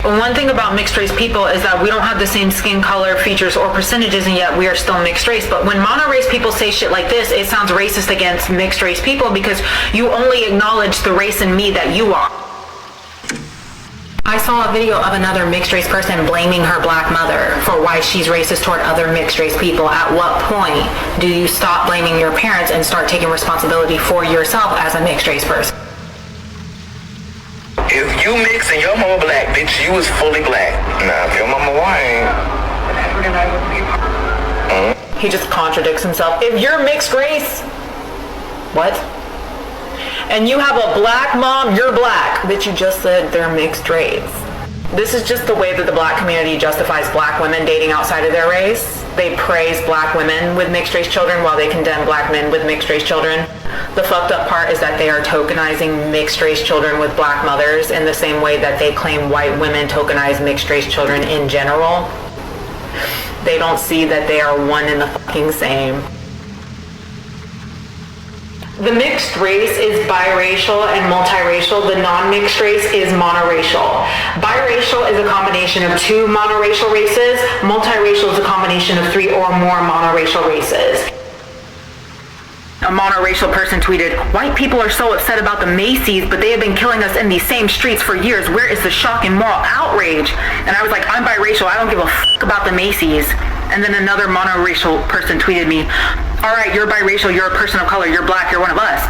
One thing about mixed race people is that we don't have the same skin color, features, or percentages, and yet we are still mixed race. But when mono-race people say shit like this, it sounds racist against mixed race people because you only acknowledge the race in me that you are. I saw a video of another mixed race person blaming her black mother for why she's racist toward other mixed race people. At what point do you stop blaming your parents and start taking responsibility for yourself as a mixed race person? If you mix and your mama black, bitch, you was fully black. Now, if your mama white, He just contradicts himself. If you're mixed race, what? And you have a black mom, you're black. But you just said they're mixed race. This is just the way that the black community justifies black women dating outside of their race. They praise black women with mixed race children while they condemn black men with mixed race children. The fucked up part is that they are tokenizing mixed race children with black mothers in the same way that they claim white women tokenize mixed race children in general. They don't see that they are one and the fucking same. The mixed race is biracial and multiracial. The non-mixed race is monoracial. Biracial is a combination of two monoracial races. Multiracial is a combination of three or more monoracial races. A monoracial person tweeted, "White people are so upset about the Macy's, but they have been killing us in these same streets for years. Where is the shock and moral outrage?" And I was like, "I'm biracial. I don't give a fuck about the Macy's." And then another monoracial person tweeted me, "All right, you're biracial, you're a person of color, you're black, you're one of us."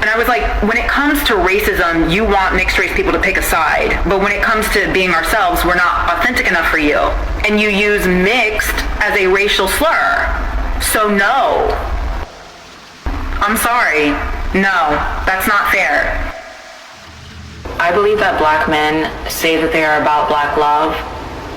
And I was like, when it comes to racism, you want mixed race people to pick a side. But when it comes to being ourselves, we're not authentic enough for you. And you use mixed as a racial slur. So no. I'm sorry. No, that's not fair. I believe that black men say that they are about black love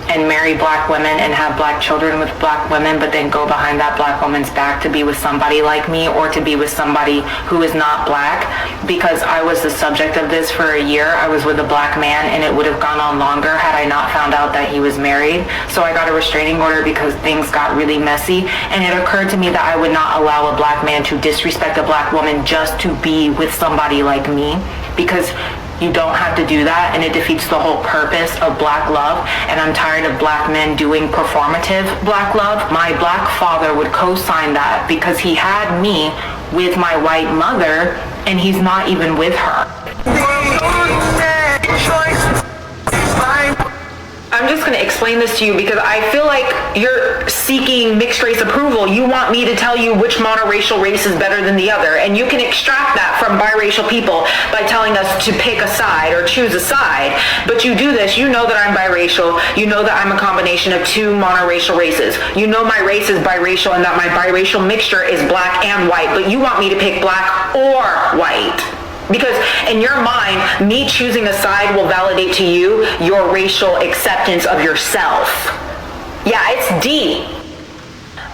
and marry black women and have black children with black women, but then go behind that black woman's back to be with somebody like me or to be with somebody who is not black. Because I was the subject of this for a year. I was with a black man and it would have gone on longer had I not found out that he was married. So I got a restraining order because things got really messy, and it occurred to me that I would not allow a black man to disrespect a black woman just to be with somebody like me, because you don't have to do that, and it defeats the whole purpose of black love. And I'm tired of black men doing performative black love. My black father would co-sign that because he had me with my white mother, and he's not even with her. I'm just going to explain this to you because I feel like you're seeking mixed race approval. You want me to tell you which monoracial race is better than the other, and you can extract that from biracial people by telling us to pick a side or choose a side. But you do this, you know that I'm biracial, you know that I'm a combination of two monoracial races. You know my race is biracial and that my biracial mixture is black and white, but you want me to pick black or white. Because in your mind, me choosing a side will validate to you your racial acceptance of yourself. Yeah, it's deep.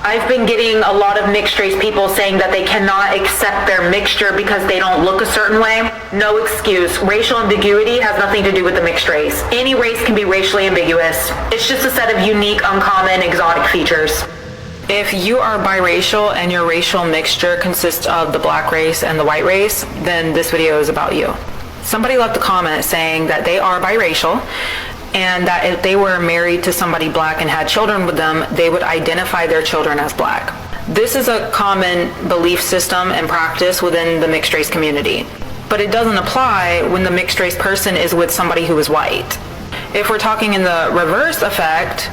I've been getting a lot of mixed race people saying that they cannot accept their mixture because they don't look a certain way. No excuse. Racial ambiguity has nothing to do with the mixed race. Any race can be racially ambiguous. It's just a set of unique, uncommon, exotic features. If you are biracial and your racial mixture consists of the black race and the white race, then this video is about you. Somebody left a comment saying that they are biracial and that if they were married to somebody black and had children with them, they would identify their children as black. This is a common belief system and practice within the mixed race community, but it doesn't apply when the mixed race person is with somebody who is white. If we're talking in the reverse effect,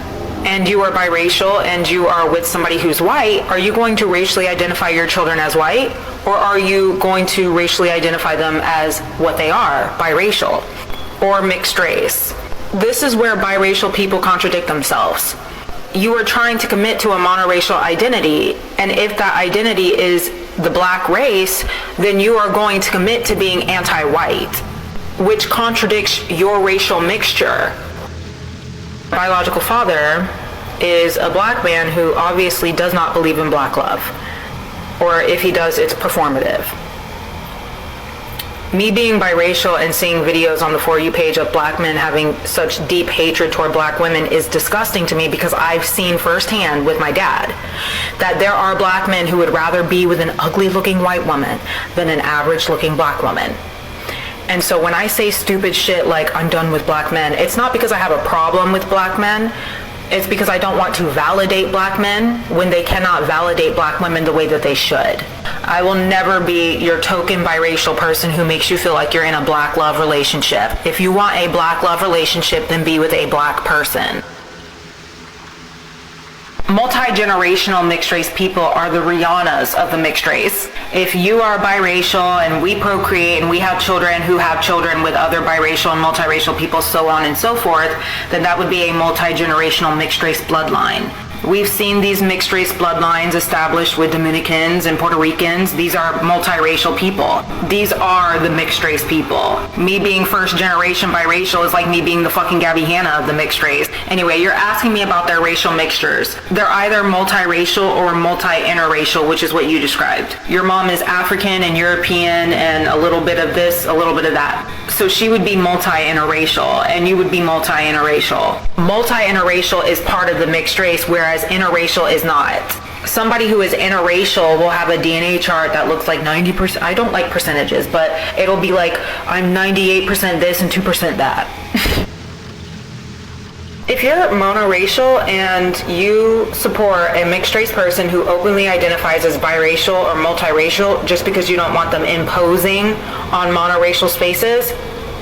and you are biracial and you are with somebody who's white, are you going to racially identify your children as white? Or are you going to racially identify them as what they are, biracial or mixed race? This is where biracial people contradict themselves. You are trying to commit to a monoracial identity, and if that identity is the black race, then you are going to commit to being anti-white, which contradicts your racial mixture. Biological father is a black man who obviously does not believe in black love, or if he does, it's performative. Me being biracial and seeing videos on the For You page of black men having such deep hatred toward black women is disgusting to me, because I've seen firsthand with my dad that there are black men who would rather be with an ugly looking white woman than an average looking black woman. And so when I say stupid shit like I'm done with black men, it's not because I have a problem with black men. It's because I don't want to validate black men when they cannot validate black women the way that they should. I will never be your token biracial person who makes you feel like you're in a black love relationship. If you want a black love relationship, then be with a black person. Multi-generational mixed race people are the Rihannas of the mixed race. If you are biracial and we procreate and we have children who have children with other biracial and multiracial people, so on and so forth, then that would be a multi-generational mixed race bloodline. We've seen these mixed race bloodlines established with Dominicans and Puerto Ricans. These are multiracial people. These are the mixed race people. Me being first generation biracial is like me being the fucking Gabby Hanna of the mixed race. Anyway, you're asking me about their racial mixtures. They're either multiracial or multi-interracial, which is what you described. Your mom is African and European and a little bit of this, a little bit of that. So she would be multi-interracial and you would be multi-interracial. Multi-interracial is part of the mixed race, whereas interracial is not. Somebody who is interracial will have a DNA chart that looks like 90%. I don't like percentages, but it'll be like I'm 98% this and 2% that. If you're monoracial and you support a mixed race person who openly identifies as biracial or multiracial just because you don't want them imposing on monoracial spaces,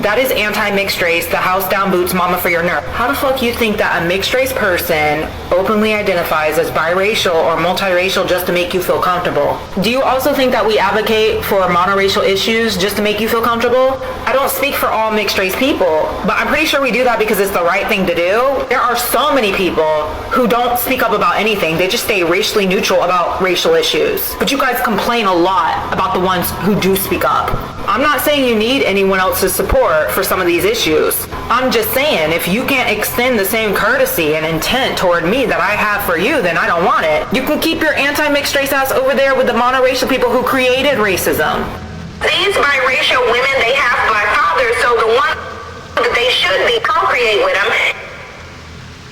that is anti-mixed race, the house down boots mama for your nerve. How the fuck you think that a mixed race person openly identifies as biracial or multiracial just to make you feel comfortable? Do you also think that we advocate for monoracial issues just to make you feel comfortable? I don't speak for all mixed race people, but I'm pretty sure we do that because it's the right thing to do. There are so many people who don't speak up about anything. They just stay racially neutral about racial issues. But you guys complain a lot about the ones who do speak up. I'm not saying you need anyone else's support for some of these issues. I'm just saying, if you can't extend the same courtesy and intent toward me that I have for you, then I don't want it. You can keep your anti-mixed race ass over there with the monoracial people who created racism. These biracial women, they have black fathers, so the one that they should be procreate with them.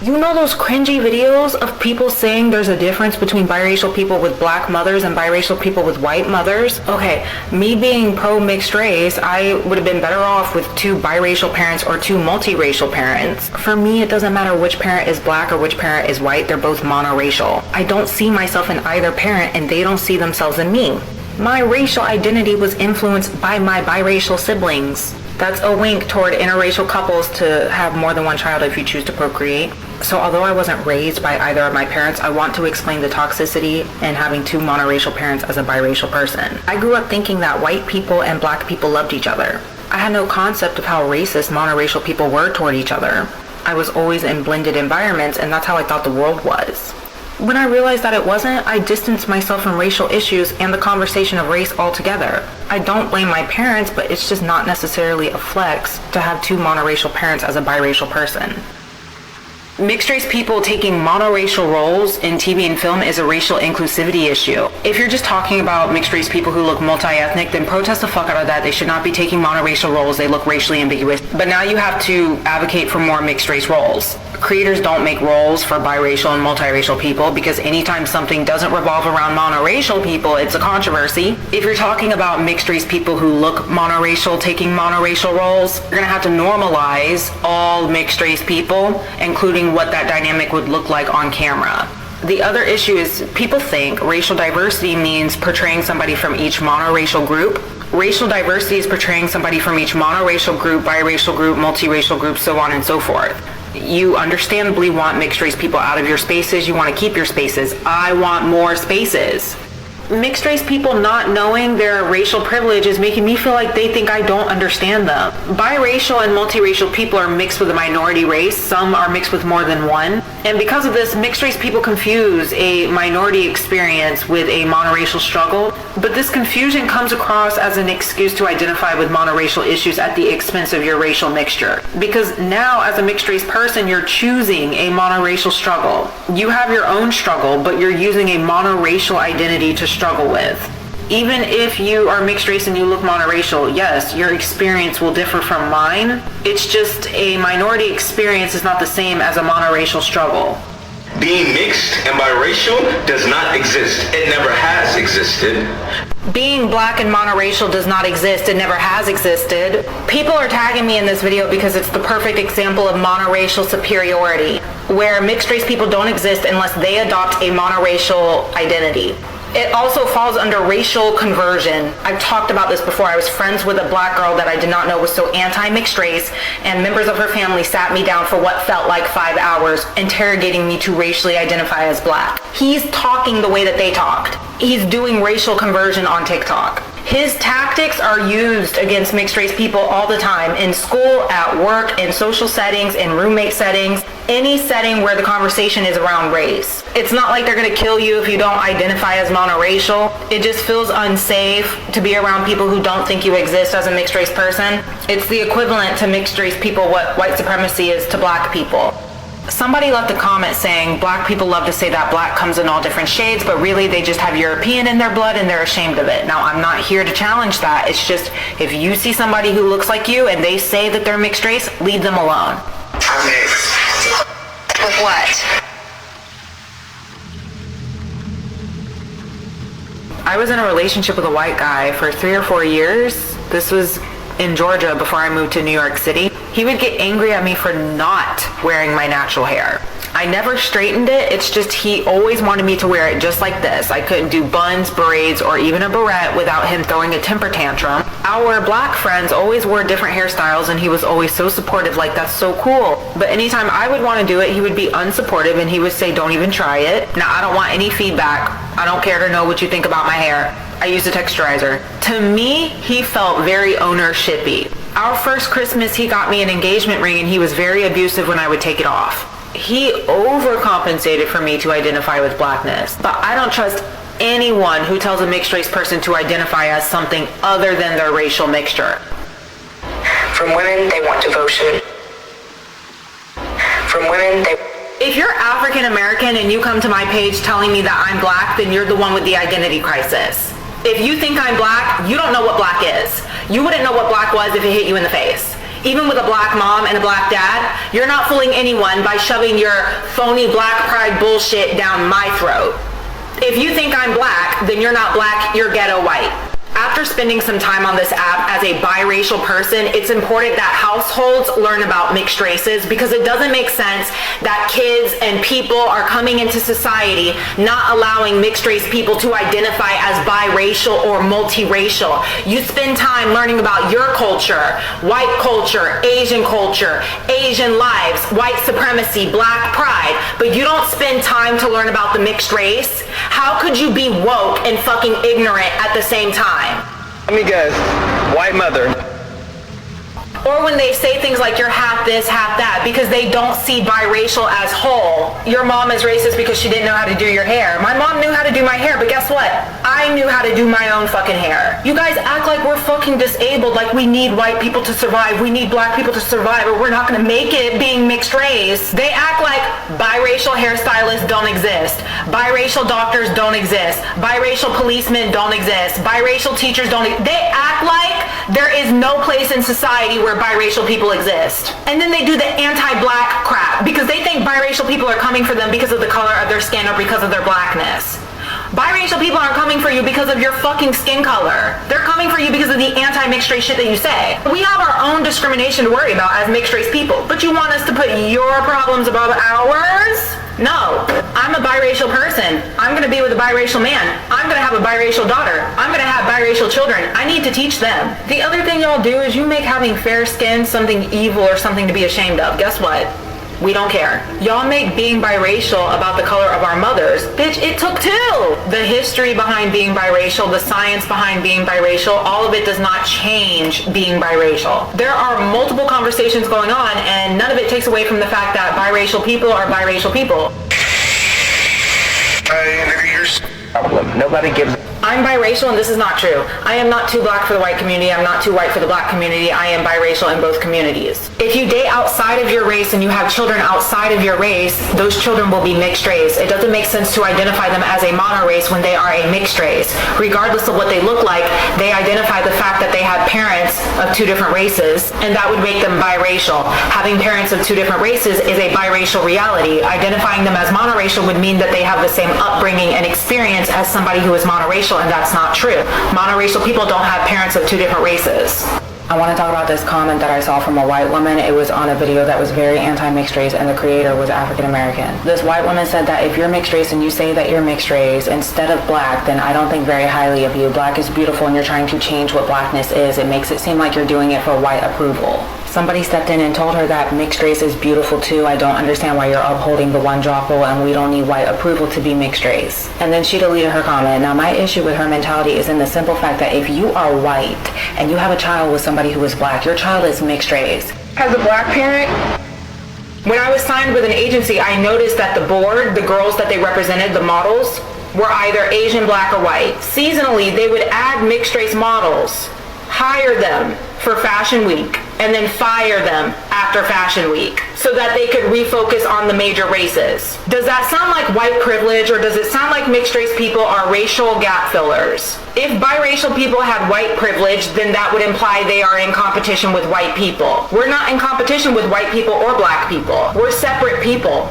You know those cringy videos of people saying there's a difference between biracial people with black mothers and biracial people with white mothers? Okay, me being pro-mixed race, I would have been better off with 2 biracial parents or 2 multiracial parents. For me, it doesn't matter which parent is black or which parent is white, they're both monoracial. I don't see myself in either parent and they don't see themselves in me. My racial identity was influenced by my biracial siblings. That's a wink toward interracial couples to have more than one child if you choose to procreate. So although I wasn't raised by either of my parents, I want to explain the toxicity in having 2 monoracial parents as a biracial person. I grew up thinking that white people and black people loved each other. I had no concept of how racist monoracial people were toward each other. I was always in blended environments and that's how I thought the world was. When I realized that it wasn't, I distanced myself from racial issues and the conversation of race altogether. I don't blame my parents, but it's just not necessarily a flex to have 2 monoracial parents as a biracial person. Mixed race people taking monoracial roles in TV and film is a racial inclusivity issue. If you're just talking about mixed race people who look multi-ethnic, then protest the fuck out of that. They should not be taking monoracial roles. They look racially ambiguous. But now you have to advocate for more mixed race roles. Creators don't make roles for biracial and multiracial people because anytime something doesn't revolve around monoracial people, it's a controversy. If you're talking about mixed race people who look monoracial taking monoracial roles, you're gonna have to normalize all mixed race people, including what that dynamic would look like on camera. The other issue is people think racial diversity means portraying somebody from each monoracial group. Racial diversity is portraying somebody from each monoracial group, biracial group, multiracial group, so on and so forth. You understandably want mixed race people out of your spaces. You want to keep your spaces. I want more spaces. Mixed race people not knowing their racial privilege is making me feel like they think I don't understand them. Biracial and multiracial people are mixed with a minority race. Some are mixed with more than one. And because of this, mixed race people confuse a minority experience with a monoracial struggle. But this confusion comes across as an excuse to identify with monoracial issues at the expense of your racial mixture. Because now as a mixed race person, you're choosing a monoracial struggle. You have your own struggle, but you're using a monoracial identity to struggle with. Even if you are mixed race and you look monoracial, yes, your experience will differ from mine. It's just a minority experience is not the same as a monoracial struggle. Being mixed and biracial does not exist. It never has existed. Being black and monoracial does not exist. It never has existed. People are tagging me in this video because it's the perfect example of monoracial superiority, where mixed race people don't exist unless they adopt a monoracial identity. It also falls under racial conversion. I've talked about this before. I was friends with a black girl that I did not know was so anti-mixed race, and members of her family sat me down for what felt like 5 hours, interrogating me to racially identify as black. He's talking the way that they talked. He's doing racial conversion on TikTok. His tactics are used against mixed race people all the time, in school, at work, in social settings, in roommate settings, any setting where the conversation is around race. It's not like they're gonna kill you if you don't identify as monoracial. It just feels unsafe to be around people who don't think you exist as a mixed race person. It's the equivalent to mixed race people what white supremacy is to black people. Somebody left a comment saying black people love to say that black comes in all different shades, but really they just have European in their blood and they're ashamed of it. Now, I'm not here to challenge that. It's just, if you see somebody who looks like you and they say that they're mixed race, leave them alone. I'm mixed. With what? I was in a relationship with a white guy for 3 or 4 years. This was in Georgia before I moved to New York City. He would get angry at me for not wearing my natural hair. I never straightened it. It's just he always wanted me to wear it just like this. I couldn't do buns, braids, or even a barrette without him throwing a temper tantrum. Our black friends always wore different hairstyles and he was always so supportive, like that's so cool. But anytime I would want to do it, he would be unsupportive and he would say, don't even try it. Now, I don't want any feedback. I don't care to know what you think about my hair. I use a texturizer. To me, he felt very ownershipy. Our first Christmas, he got me an engagement ring and he was very abusive when I would take it off. He overcompensated for me to identify with blackness. But I don't trust anyone who tells a mixed race person to identify as something other than their racial mixture. From women, they want devotion. From women, they... If you're African American and you come to my page telling me that I'm black, then you're the one with the identity crisis. If you think I'm black, you don't know what black is. You wouldn't know what black was if it hit you in the face. Even with a black mom and a black dad, you're not fooling anyone by shoving your phony black pride bullshit down my throat. If you think I'm black, then you're not black, you're ghetto white. After spending some time on this app as a biracial person, it's important that households learn about mixed races because it doesn't make sense that kids and people are coming into society not allowing mixed race people to identify as biracial or multiracial. You spend time learning about your culture, white culture, Asian lives, white supremacy, black pride, but you don't spend time to learn about the mixed race. How could you be woke and fucking ignorant at the same time? Let me guess, white mother. Or when they say things like you're half this, half that, because they don't see biracial as whole. Your mom is racist because she didn't know how to do your hair. My mom knew how to do my hair, but guess what? I knew how to do my own fucking hair. You guys act like we're fucking disabled, like we need white people to survive, we need black people to survive, or we're not gonna make it being mixed race. They act like biracial hairstylists don't exist, biracial doctors don't exist, biracial policemen don't exist, biracial teachers don't exist. They act like there is no place in society where biracial people exist. And then they do the anti-black crap because they think biracial people are coming for them because of the color of their skin or because of their blackness. Biracial people aren't coming for you because of your fucking skin color. They're coming for you because of the anti-mixed race shit that you say. We have our own discrimination to worry about as mixed race people, but you want us to put your problems above ours? No, I'm a biracial person. I'm gonna be with a biracial man. I'm gonna have a biracial daughter. I'm gonna have biracial children. I need to teach them. The other thing y'all do is you make having fair skin something evil or something to be ashamed of. Guess what? We don't care. Y'all make being biracial about the color of our mothers. Bitch, it took two. The history behind being biracial, the science behind being biracial, all of it does not change being biracial. There are multiple conversations going on and none of it takes away from the fact that biracial people are biracial people. Hey, nigga, you're... Nobody gives... I'm biracial and this is not true. I am not too black for the white community. I'm not too white for the black community. I am biracial in both communities. If you date outside of your race and you have children outside of your race, those children will be mixed race. It doesn't make sense to identify them as a monorace when they are a mixed race. Regardless of what they look like, they identify the fact that they have parents of two different races, and that would make them biracial. Having parents of two different races is a biracial reality. Identifying them as monoracial would mean that they have the same upbringing and experience as somebody who is monoracial, and that's not true. Monoracial people don't have parents of two different races. I want to talk about this comment that I saw from a white woman. It was on a video that was very anti-mixed race, and the creator was African American. This white woman said that if you're mixed race and you say that you're mixed race instead of black, then I don't think very highly of you. Black is beautiful and you're trying to change what blackness is. It makes it seem like you're doing it for white approval. Somebody stepped in and told her that mixed race is beautiful too. I don't understand why you're upholding the one drop rule and we don't need white approval to be mixed race. And then she deleted her comment. Now my issue with her mentality is in the simple fact that if you are white and you have a child with somebody who is black, your child is mixed race. As a black parent, when I was signed with an agency, I noticed that the board, the girls that they represented, the models, were either Asian, black, or white. Seasonally, they would add mixed race models, hire them for Fashion Week, and then fire them after Fashion Week so that they could refocus on the major races. Does that sound like white privilege, or does it sound like mixed race people are racial gap fillers? If biracial people had white privilege, then that would imply they are in competition with white people. We're not in competition with white people or black people. We're separate people.